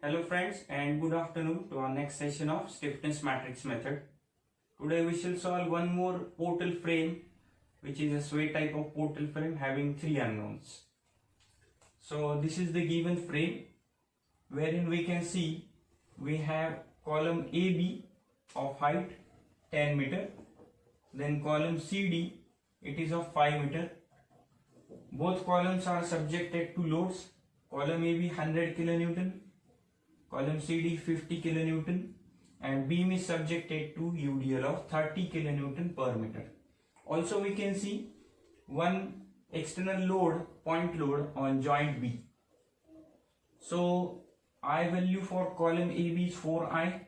Hello friends and good afternoon to our next session of Stiffness Matrix method. Today we shall solve one more portal frame, which is a sway type of portal frame having three unknowns. So this is the given frame wherein we can see we have column AB of height 10 meter, then column CD, it is of 5 meter. Both columns are subjected to loads. Column AB 100 kilonewton, column CD 50 kilonewton, and beam is subjected to UDL of 30 kilonewton per meter. Also we can see one external load, point load on joint B. So I value for column AB is 4I,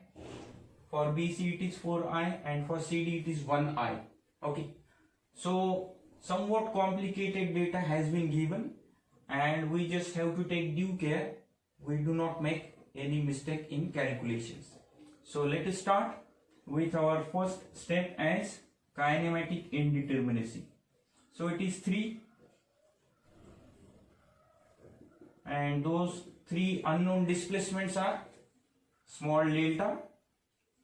for BC it is 4I, and for CD it is 1I. Okay, so somewhat complicated data has been given and we just have to take due care we do not make any mistake in calculations. So let us start with our first step as kinematic indeterminacy. So it is 3 and those three unknown displacements are small delta,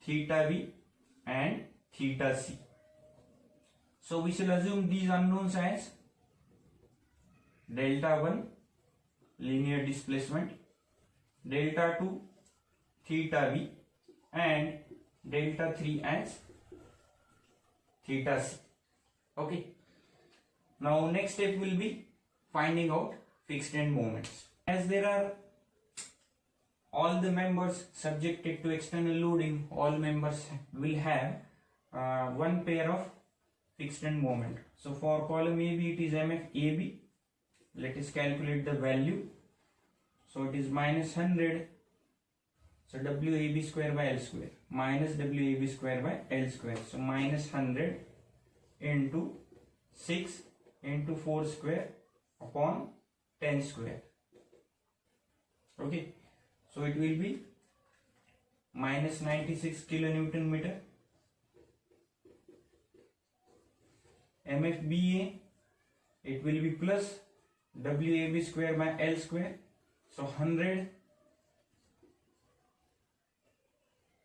theta b and theta c. So we shall assume these unknowns as delta 1 linear displacement, delta 2 theta b and delta 3 as theta c. Okay, now next step will be finding out fixed end moments. As there are all the members subjected to external loading, all members will have one pair of fixed end moment. So for column AB it is MF AB. Let us calculate the value. So it is minus 100. So WAB square by L square minus WAB square by L square. So minus 100 into 6 into 4 square upon 10 square. Okay, so it will be minus 96 kilonewton meter. MFBA, it will be plus WAB square by L square. So 100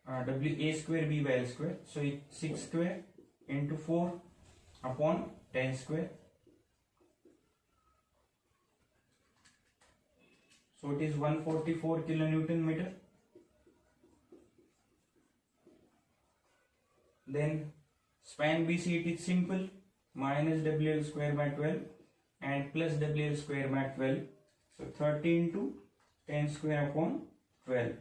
WA square B by L square. So it 6 square into 4 upon 10 square. So it is 144 kilonewton meter. Then span BC it is simple, minus WL square by 12 and plus WL square by 12. So 30 into 10 square upon 12.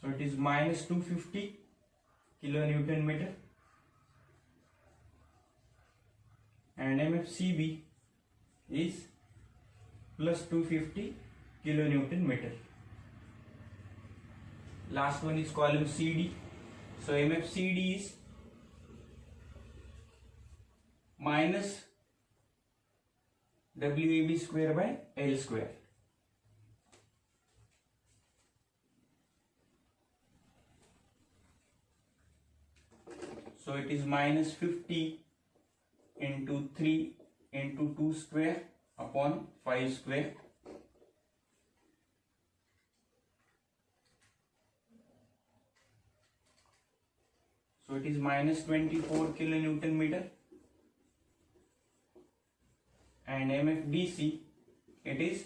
So it is minus 250 kilonewton meter. And MFCB is plus 250 kilonewton meter. Last one is column CD. So MFCD is minus WAB square by L square. So it is minus 50 into 3 into 2 square upon 5 square. So it is minus 24 kilonewton meter. And MFDC it is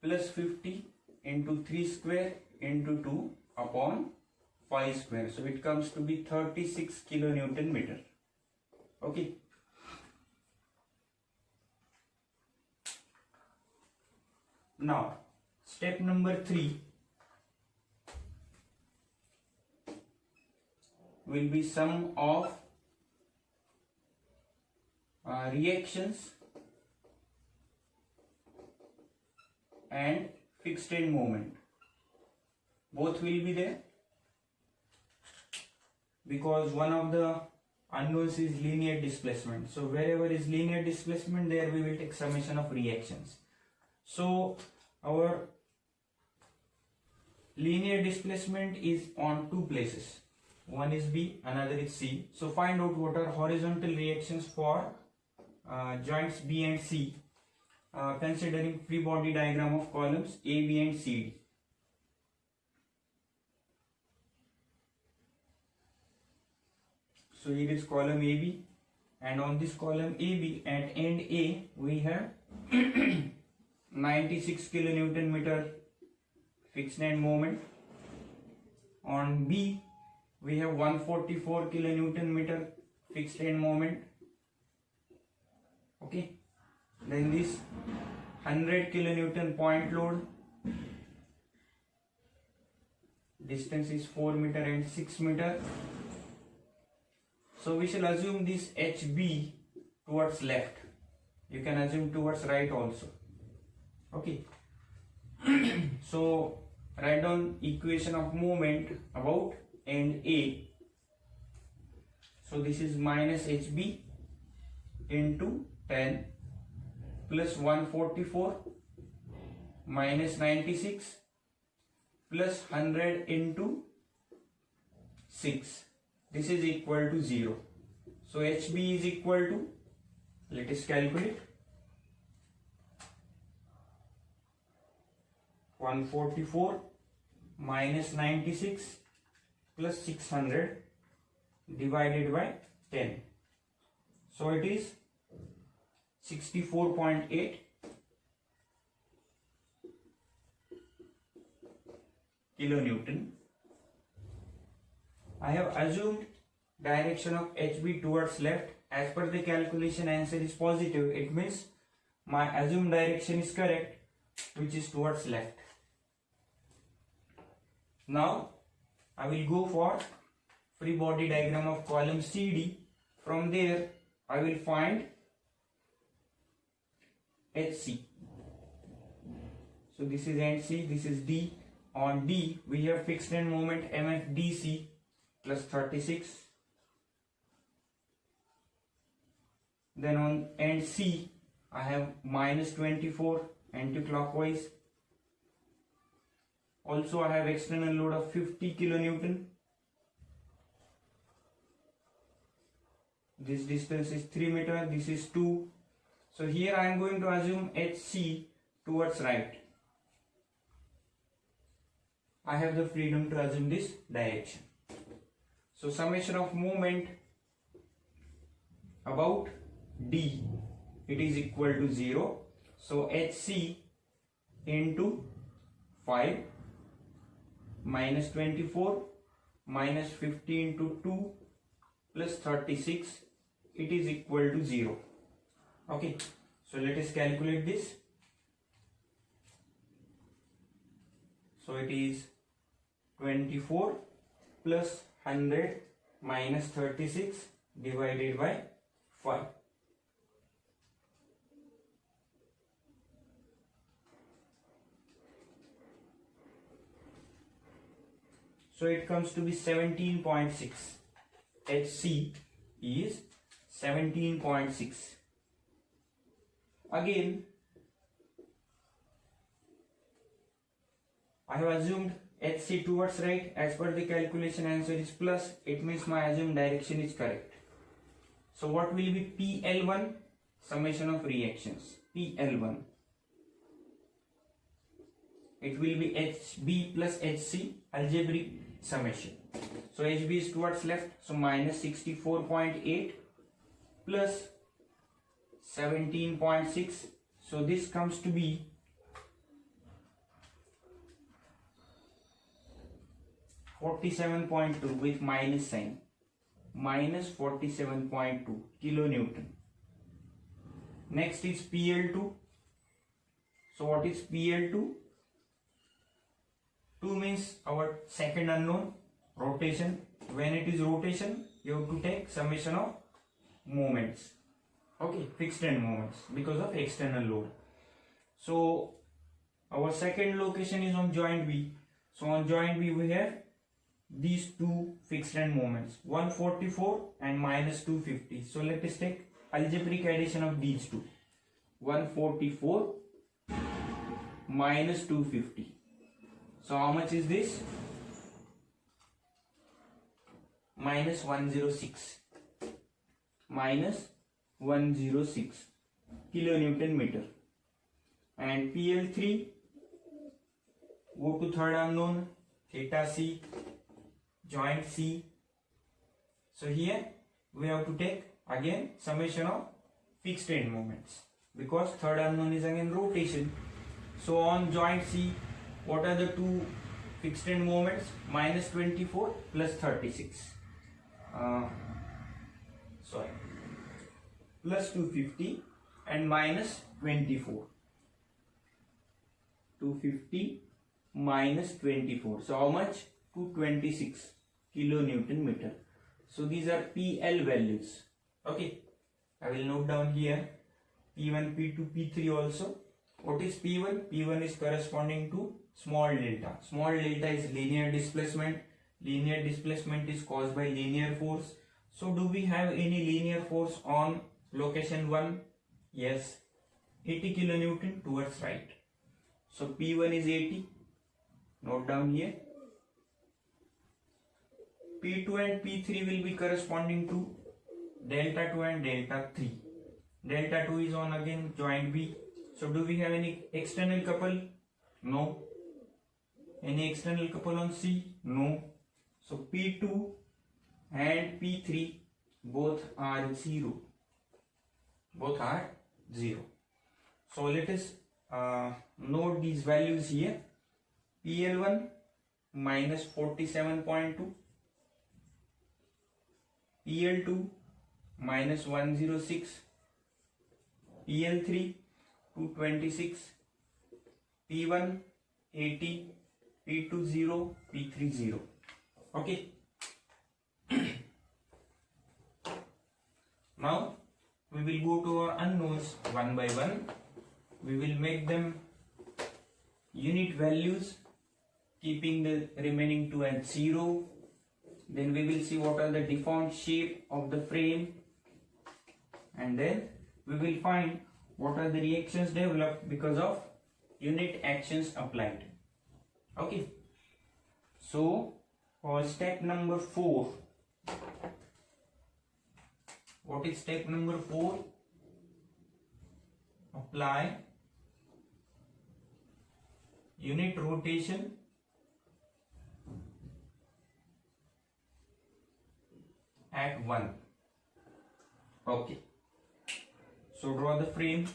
plus 50 into 3 square into 2 upon 5 square. So it comes to be 36 kilonewton meter. Okay. Now step number 3 will be sum of reactions and fixed end moment. Both will be there because one of the unknowns is linear displacement. So wherever is linear displacement, there we will take summation of reactions. So our linear displacement is on two places. One is B, another is C. So find out what are horizontal reactions for joints B and C, considering free body diagram of columns A, B and C, D. So here is column AB, and on this column AB at end A we have 96 kilonewton meter fixed end moment. On B we have 144 kilonewton meter fixed end moment. Okay, then this 100 kilonewton point load, distance is 4 meter and 6 meter. So we shall assume this HB towards left. You can assume towards right also. Okay. So write down equation of moment about end A. So this is minus HB into 10 plus 144 minus 96 plus 100 into 6. This is equal to 0. So HB is equal to, let us calculate, 144 minus 96 plus 600 divided by 10. So it is 64.8 kilonewton. I have assumed direction of HB towards left. As per the calculation, answer is positive. It means my assumed direction is correct, which is towards left. Now I will go for free body diagram of column CD. From there I will find HC. So this is end C, this is D. On D we have fixed end moment MFDC plus 36. Then on end C I have minus 24 anti-clockwise. Also I have external load of 50 kilonewton. This distance is 3 meter, this is 2. So here I am going to assume HC towards right. I have the freedom to assume this direction. So summation of moment about D, it is equal to 0. So HC into 5 minus 24 minus 50 into 2 plus 36, it is equal to 0. Okay, so let us calculate this. So it is 24 plus 100 minus 36 divided by 5. So it comes to be 17.6. HC is 17.6. Again, I have assumed HC towards right. As per the calculation, answer is plus. It means my assumed direction is correct. So what will be PL1? Summation of reactions. PL1. It will be HB plus HC, algebraic summation. So HB is towards left, so minus 64.8 plus 17.6. So this comes to be 47.2 with minus sign. Minus 47.2 kilonewton. Next is PL2. So what is PL2? 2 means our second unknown, rotation. When it is rotation, you have to take summation of moments. Okay, fixed end moments because of external load. So our second location is on joint B. So on joint B we have these two fixed end moments, 144 and minus 250. So let us take algebraic addition of these two. 144 minus 250. So how much is this? Minus 106. Minus 106 kilonewton meter. And PL3, go to third unknown, theta C, joint C. So here we have to take again summation of fixed end moments, because third unknown is again rotation. So on joint C, what are the two fixed end moments? Minus 24 plus 36. Plus 250 and minus 24. 250 minus 24. So how much? 226 kilonewton meter. So these are PL values. Okay, I will note down here P1, P2, P3 also. What is P1? P1 is corresponding to small delta. Small delta is linear displacement. Linear displacement is caused by linear force. So do we have any linear force on location 1? Yes, 80 kilonewton towards right. So P1 is 80. Note down here. P2 and P3 will be corresponding to delta 2 and delta 3. Delta 2 is on again joint B. So do we have any external couple? No. Any external couple on C? No. So P2 and P3 both are 0. Both are 0. So let us note these values here. PL1 minus 47.2, PL2 minus 106, PL3 226, P1 80, P2 0, P3 0. Okay. Now we will go to our unknowns one by one. We will make them unit values, keeping the remaining two at 0. Then we will see what are the deformed shape of the frame, and then we will find what are the reactions developed because of unit actions applied. Okay. So for step number 4, what is step number 4? Apply unit rotation at 1. Okay. So draw the frame.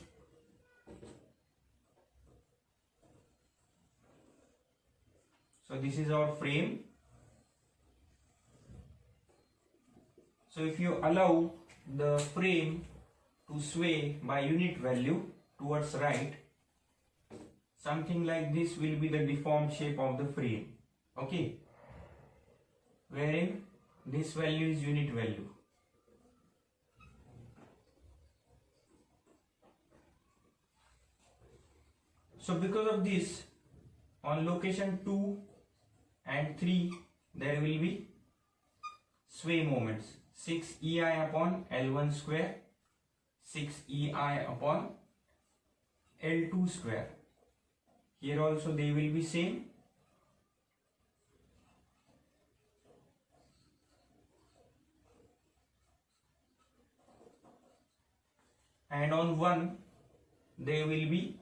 So this is our frame. So if you allow the frame to sway by unit value towards right, something like this will be the deformed shape of the frame. Okay, wherein this value is unit value. So because of this, on location 2 and 3 there will be sway moments. 6 EI upon L1 square, 6 EI upon L2 square. Here also they will be same. And on 1 there will be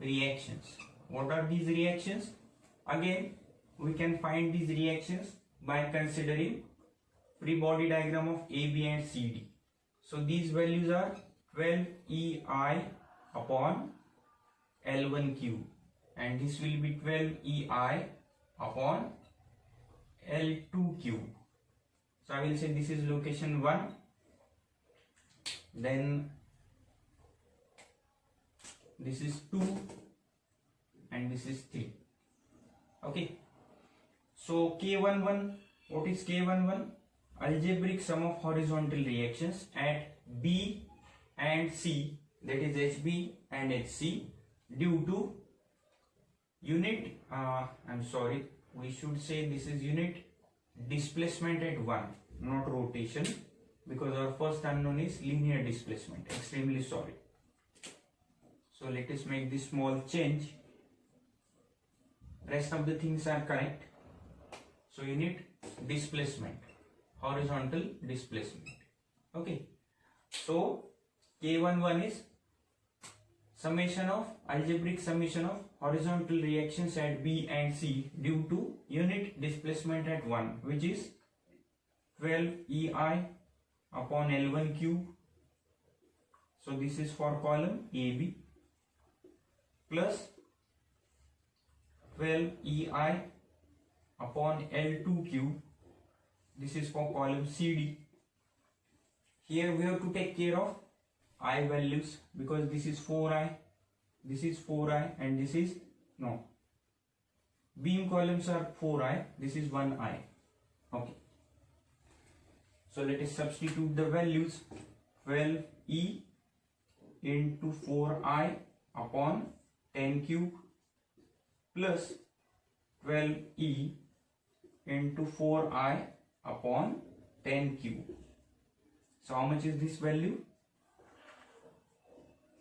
reactions. What are these reactions? Again, we can find these reactions by considering free body diagram of AB and CD. So these values are 12 EI upon L1 cube, and this will be 12 EI upon L2 cube. So I will say this is location 1, then this is 2, and this is 3. Okay. So K11, what is K11? Algebraic sum of horizontal reactions at B and C, that is HB and HC, due to unit, we should say this is unit displacement at 1, not rotation, because our first unknown is linear displacement. Extremely sorry. So let us make this small change. Rest of the things are correct. So unit displacement, horizontal displacement. Okay, so K11 is algebraic summation of horizontal reactions at B and C due to unit displacement at 1, which is 12 EI upon L1 cube. So this is for column AB, plus 12 EI upon L2 cube. This is for column CD. Here we have to take care of I values because this is 4I, this is 4I, and this is no. Beam columns are 4I, this is 1I. Okay. So let us substitute the values. 12E into 4I upon 10 cube plus 12E into 4I upon 10 cube. So how much is this value?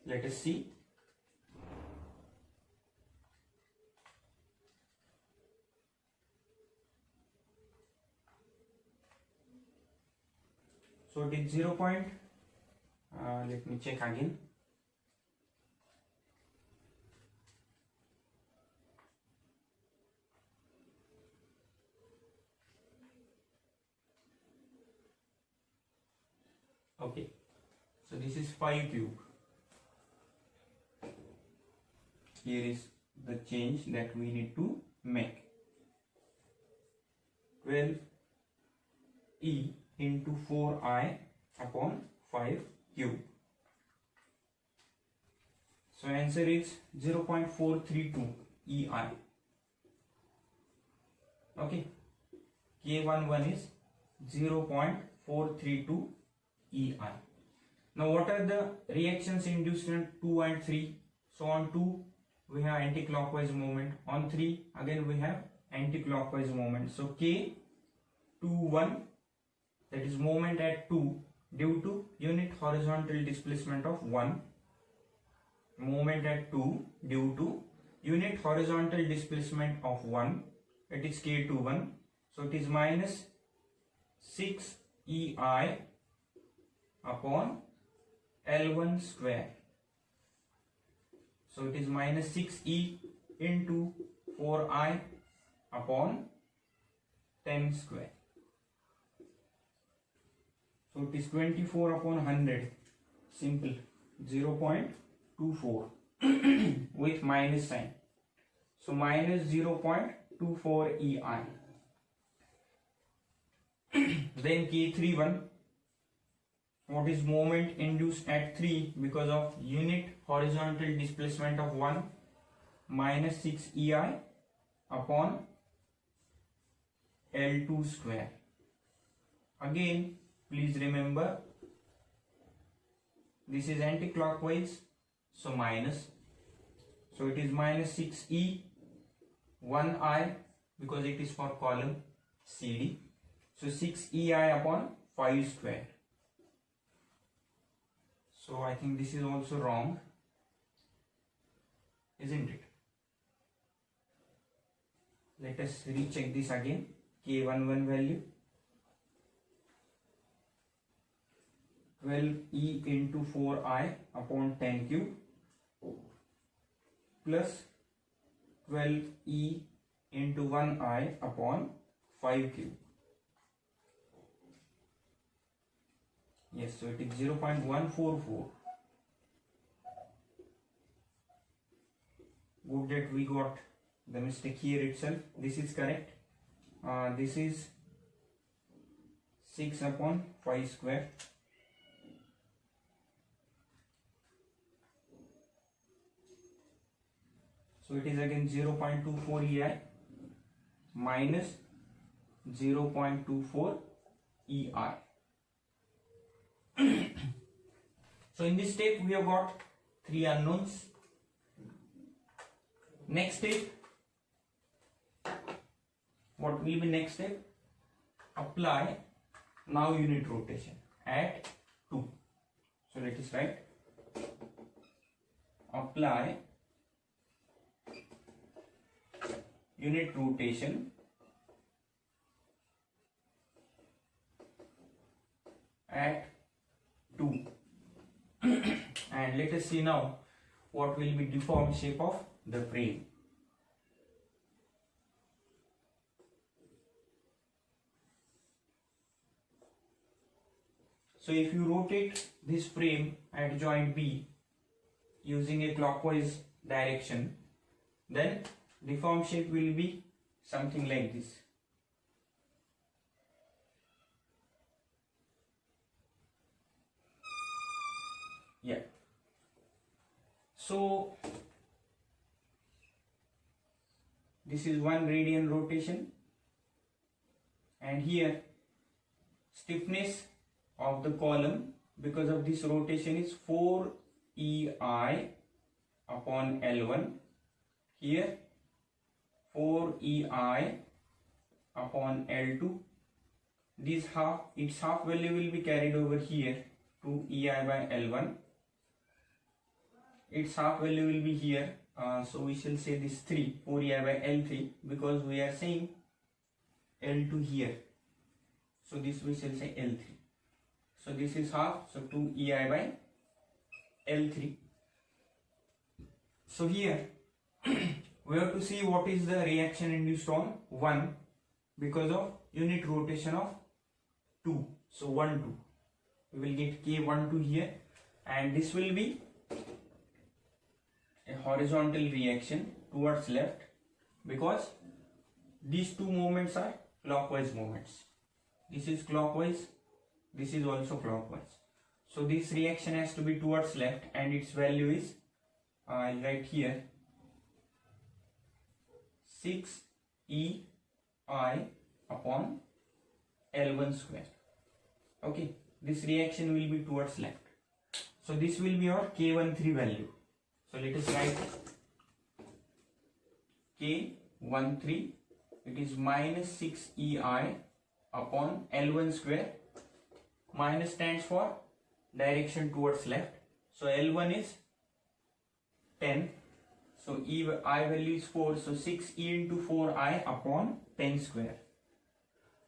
Let us see. So it is 0. Let me check again. Okay, so this is 5 cube. Here is the change that we need to make. 12E into 4I upon 5 cube. So answer is 0.432 EI. Okay, K11 is 0.432 EI. Now what are the reactions induced in 2 and 3? So on 2 we have anti-clockwise movement, on 3 again we have anti-clockwise movement. So K21, that is movement at 2 due to unit horizontal displacement of 1. Movement at 2 due to unit horizontal displacement of 1, it is K21. So it is minus 6 EI upon L1 square. So it is minus 6E into 4I upon 10 square. So it is 24 upon 100. Simple. 0.24 with minus sign. So minus 0.24 EI. Then K31. What is moment induced at 3 because of unit horizontal displacement of 1? Minus 6 EI upon L2 square. Again, please remember this is anti-clockwise, so minus. So it is minus 6E 1I because it is for column CD. So 6 EI upon 5 square. So I think this is also wrong, isn't it? Let us recheck this again. K11 value 12E into 4I upon 10 cube plus 12E into 1I upon 5 cube. Yes, so it is 0.144. Good that we got the mistake here itself. This is correct. This is 6 upon 5 square. So it is again 0.24 EI minus 0.24 EI. So in this step we have got 3 unknowns. Next step, what will be next step? Apply now unit rotation at 2. So let us write apply unit rotation at 2. And let us see now what will be deformed shape of the frame. So if you rotate this frame at joint B using a clockwise direction, then deformed shape will be something like this. Yeah. So this is 1 radian rotation, and here stiffness of the column because of this rotation is 4 EI upon L1. Here 4 EI upon L2. This its half value will be carried over here to EI by L1. Its half value will be here, so we shall say this 3, 4 EI by L3, because we are saying L2 here, so this we shall say L3. So this is half, so 2 EI by L3. So here we have to see what is the reaction induced on 1 because of unit rotation of 2. So 1, 2. We will get K12 here, and this will be a horizontal reaction towards left because these two moments are clockwise moments. This is clockwise, this is also clockwise. So this reaction has to be towards left, and its value is, I'll write here, 6 EI upon L1 square. Okay, this reaction will be towards left. So this will be our K13 value. So let us write K13. It is minus 6 EI upon L1 square. Minus stands for direction towards left. So L1 is 10. So I value is 4. So 6 E into 4I upon 10 square.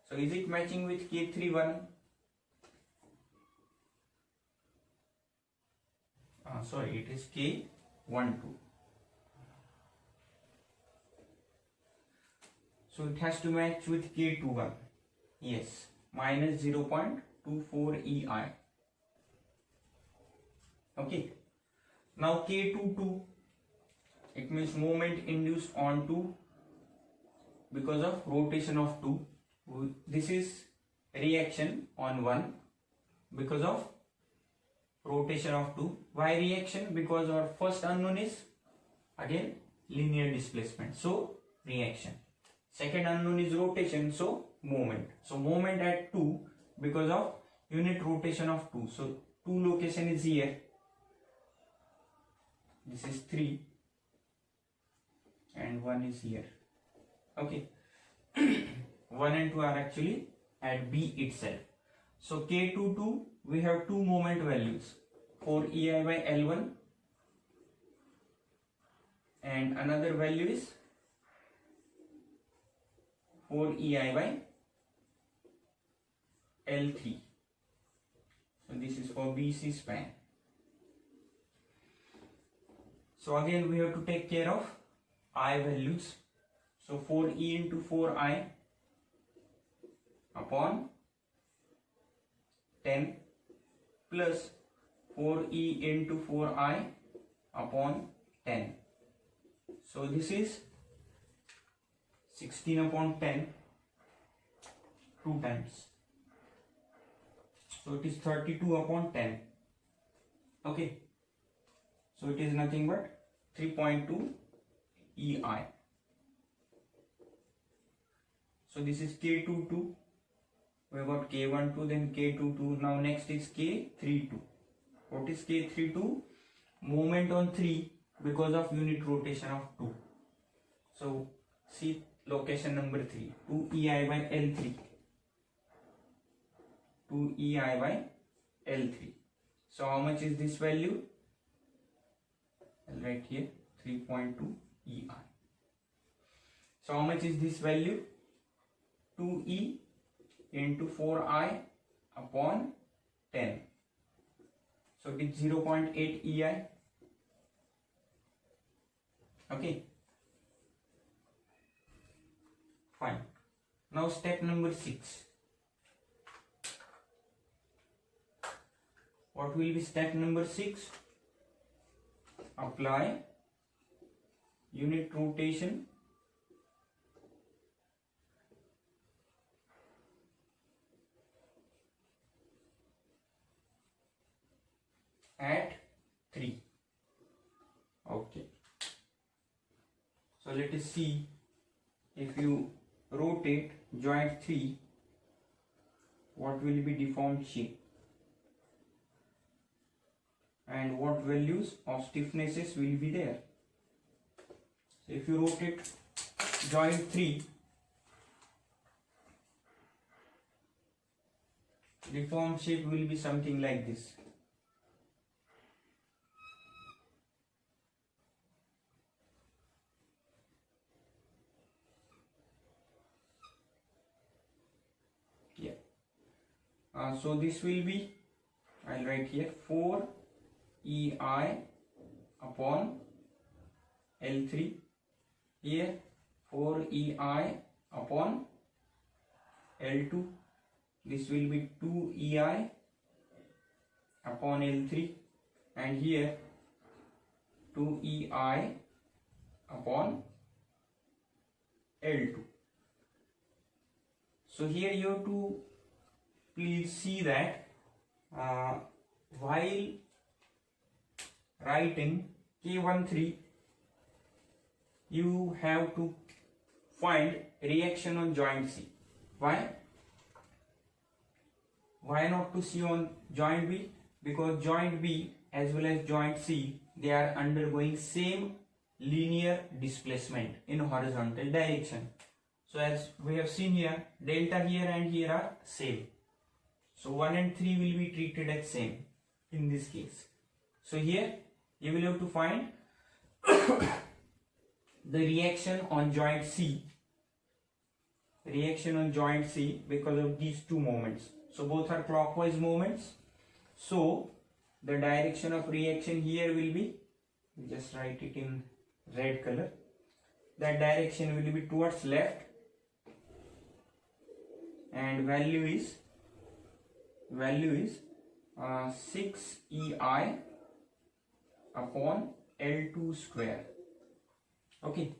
So is it matching with K31? Sorry, it is K12. So it has to match with K21. Yes, minus 0.24 EI. Okay. Now K22, it means moment induced on 2 because of rotation of 2. This is reaction on 1 because of rotation of 2. Why reaction? Because our first unknown is again linear displacement, so reaction. Second unknown is rotation, so moment. So moment at 2 because of unit rotation of 2. So 2 location is here. This is 3 and 1 is here. Okay. 1 and 2 are actually at B itself. So K22 we have two moment values, 4 EI by L1 and another value is 4 EI by L3. So this is for BC span. So again we have to take care of I values. So 4E into 4I upon 10 plus 4E into 4I upon 10. So this is 16 upon 10 2 times. So it is 32 upon 10. Okay. So it is nothing but 3.2 EI. So this is K22. We got K12, then K22. Now next is K32. What is K32? Moment on 3 because of unit rotation of 2. So see location number 3. 2 EI by L3. 2 EI by L3. So how much is this value? I'll write here 3.2 EI. So how much is this value? 2E into 4I upon 10. So it is 0.8 EI. Okay. Fine. Now step number 6. What will be step number 6? Apply unit rotation at 3. Okay. So let us see, if you rotate joint 3, what will be deformed shape and what values of stiffnesses will be there. So if you rotate joint 3, deformed shape will be something like this. Yeah. So this will be, I'll write here 4 EI upon L3. Here 4 EI upon L2. This will be 2 EI upon L3, and here 2 EI upon L2. So here you have to please see that while writing K13, you have to find reaction on joint C. Why? Why not to see on joint B? Because joint B as well as joint C, they are undergoing same linear displacement in horizontal direction. So as we have seen here, delta here and here are same. So 1 and 3 will be treated as same in this case. So here you will have to find the reaction on joint C. Reaction on joint C because of these two moments. So both are clockwise moments. So the direction of reaction here will be, just write it in red color. That direction will be towards left, and value is 6 EI upon L2 square. Okay,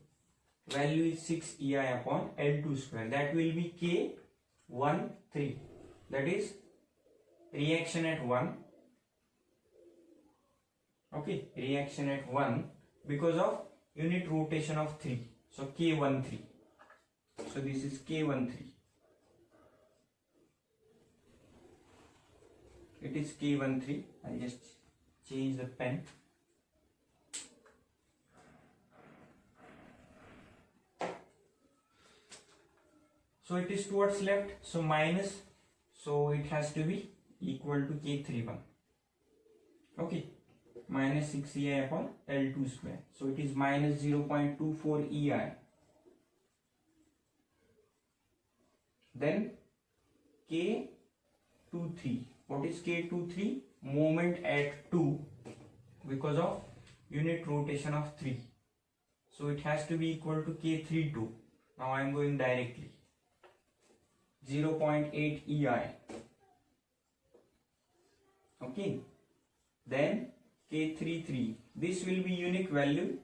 value is 6 EI upon L2 square. That will be K13. That is reaction at 1. Okay, reaction at 1 because of unit rotation of 3. So K13. So this is K13. It is K13. I'll just change the pen. So it is towards left, so minus, so it has to be equal to K31. Okay, minus 6 EI upon L2 square. So it is minus 0.24 EI. Then K23. What is K23? Moment at 2 because of unit rotation of 3. So it has to be equal to K32. Now I am going directly. 0.8 EI. Okay. Then K33. This will be unique value.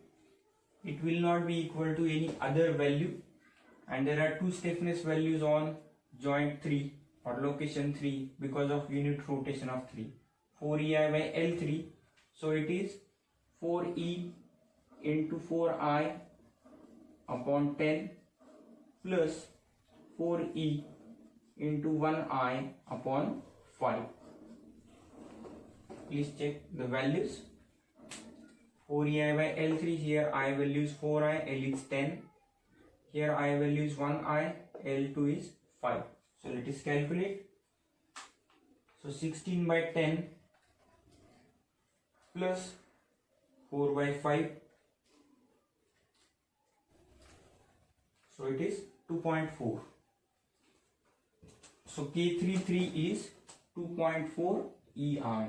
It will not be equal to any other value. And there are two stiffness values on joint 3 or location 3 because of unit rotation of 3. 4 EI by L3. So it is 4E into 4I upon 10 plus 4E into 1I upon 5. Please check the values. 4EI by L3, here I value is 4I, L is 10. Here I value is 1I, L2 is 5. So let us calculate. So 16 by 10 plus 4 by 5. So it is 2.4. So K33 is 2.4 EI.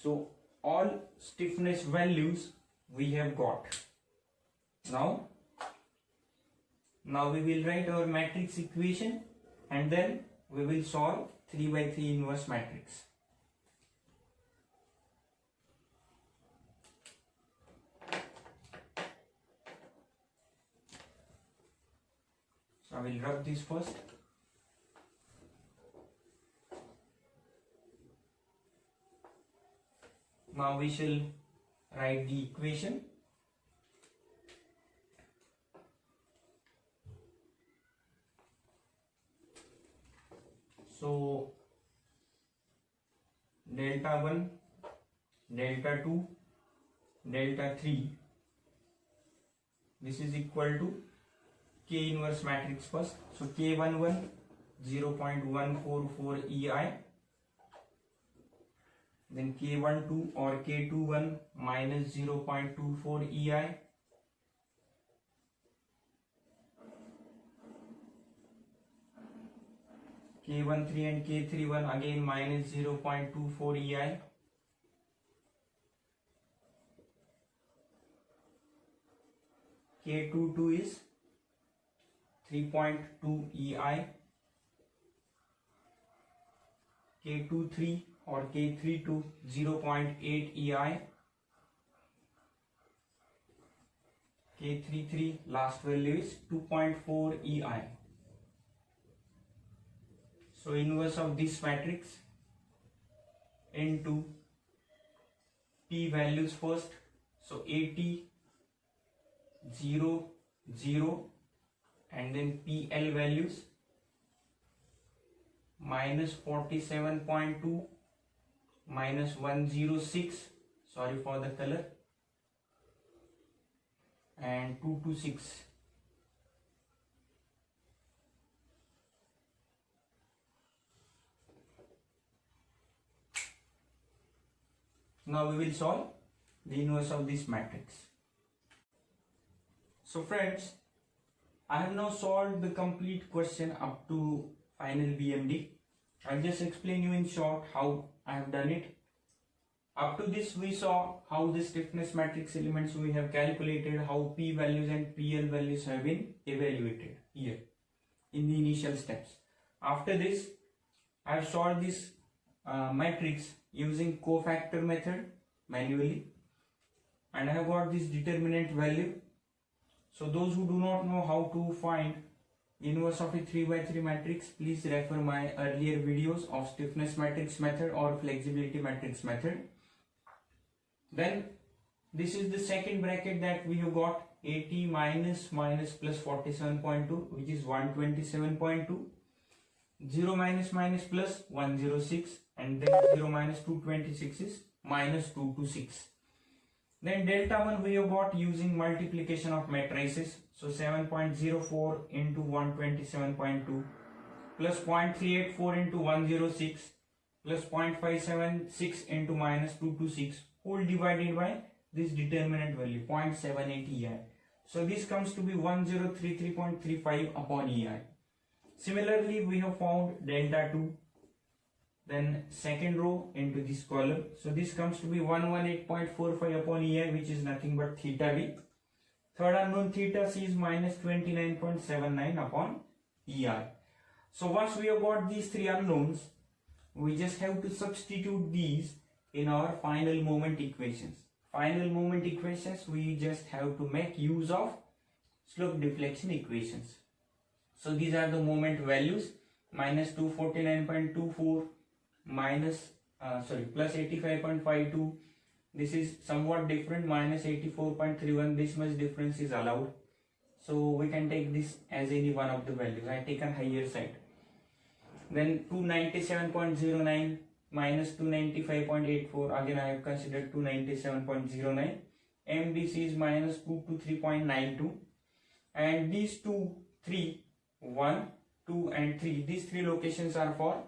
So all stiffness values we have got. Now we will write our matrix equation and then we will solve 3 by 3 inverse matrix. So I will rub this first. Now we shall write the equation. So delta 1, delta 2, delta 3, this is equal to K inverse matrix first. So K11 0.144 EI, then K12 or K21 minus 0.24 EI, K13 and K31 again minus 0.24 EI, K22 is 3.2 EI, K23 or K32 0.8 EI, K33 last value is 2.4 EI. So inverse of this matrix into P values first. So 80, 0, 0 and then PL values minus 47.2 minus 106, sorry for the color, and 226. Now we will solve the inverse of this matrix. So friends, I have now solved the complete question up to final BMD. I'll just explain you in short how I have done it. Up to this we saw how the stiffness matrix elements we have calculated, how P values and PL values have been evaluated here in the initial steps. After this I have solved this matrix using cofactor method manually and I have got this determinant value. So those who do not know how to find inverse of a 3 by 3 matrix, please refer my earlier videos of stiffness matrix method or flexibility matrix method. Then this is the second bracket that we have got, 80 minus plus 47.2 which is 127.2, 0 minus plus 106 and then 0 minus 226 is minus 226. Then delta 1 we have got using multiplication of matrices. So 7.04 into 127.2 plus 0.384 into 106 plus 0.576 into minus 226 whole divided by this determinant value 0.78 EI. So this comes to be 1033.35 upon EI. Similarly we have found delta 2, then second row into this column. So this comes to be 118.45 upon EI which is nothing but theta B. Third unknown theta C is minus 29.79 upon EI. So once we have got these three unknowns, we just have to substitute these in our final moment equations. Final moment equations we just have to make use of slope deflection equations. So these are the moment values, minus 249.24 minus plus 85.52. This is somewhat different, minus 84.31. This much difference is allowed, so we can take this as any one of the values. I take a higher side. Then 297.09 minus 295.84. Again I have considered 297.09. MBC is minus 223.92. And these 2, 3, 1, 2 and 3, these three locations are for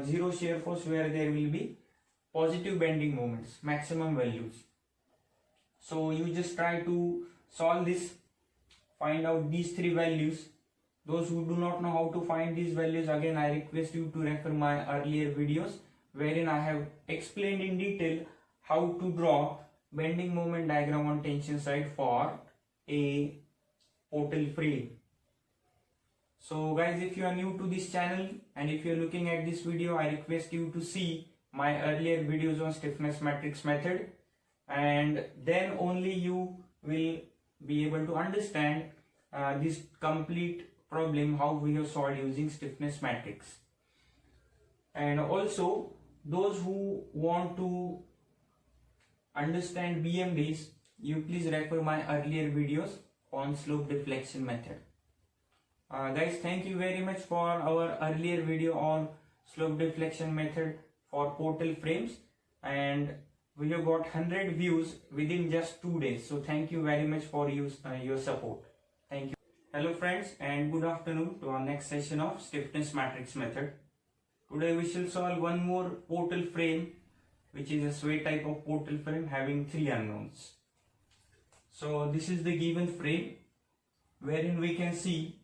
zero shear force where there will be positive bending moments, maximum values. So you just try to solve this, find out these three values. Those who do not know how to find these values, again I request you to refer my earlier videos wherein I have explained in detail how to draw bending moment diagram on tension side for a portal frame. So guys, if you are new to this channel and if you are looking at this video, I request you to see my earlier videos on stiffness matrix method, and then only you will be able to understand this complete problem how we have solved using stiffness matrix. And also those who want to understand BMDs, you please refer my earlier videos on slope deflection method. Guys, thank you very much for our earlier video on slope deflection method for portal frames, and we have got 100 views within just 2 days. So thank you very much for your support. Thank you. Hello friends, and good afternoon to our next session of stiffness matrix method. Today we shall solve one more portal frame, which is a sway type of portal frame having 3 unknowns. So this is the given frame, wherein we can see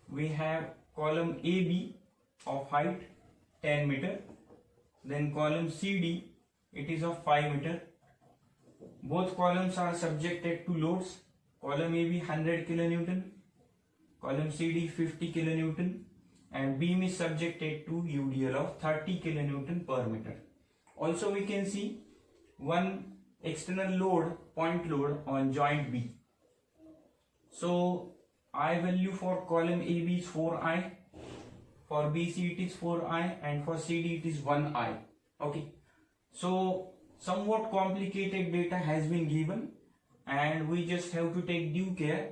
we have column AB of height 10 meter, then column CD, it is of 5 meter. Both columns are subjected to loads. Column AB 100 kilonewton, column CD 50 kilonewton, and beam is subjected to UDL of 30 kilonewton per meter. Also we can see one external load, point load on joint B. So I value for column AB is 4I, for BC it is 4I, and for CD it is 1I. Okay, so somewhat complicated data has been given, and we just have to take due care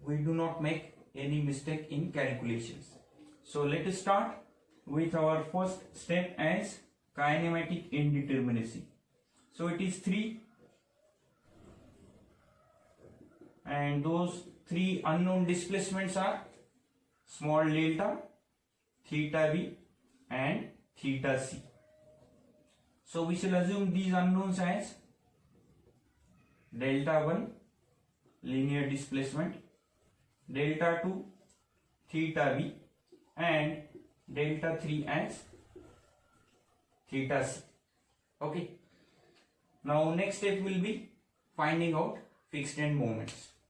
we do not make any mistake in calculations. So let us start with our first step as kinematic indeterminacy. So it is 3, and those 3 unknown displacements are small delta, theta b, and theta c. So we shall assume these unknowns as delta 1 linear displacement, delta 2 theta b, and delta 3 as theta c. Okay. Now next step will be finding out fixed end moments.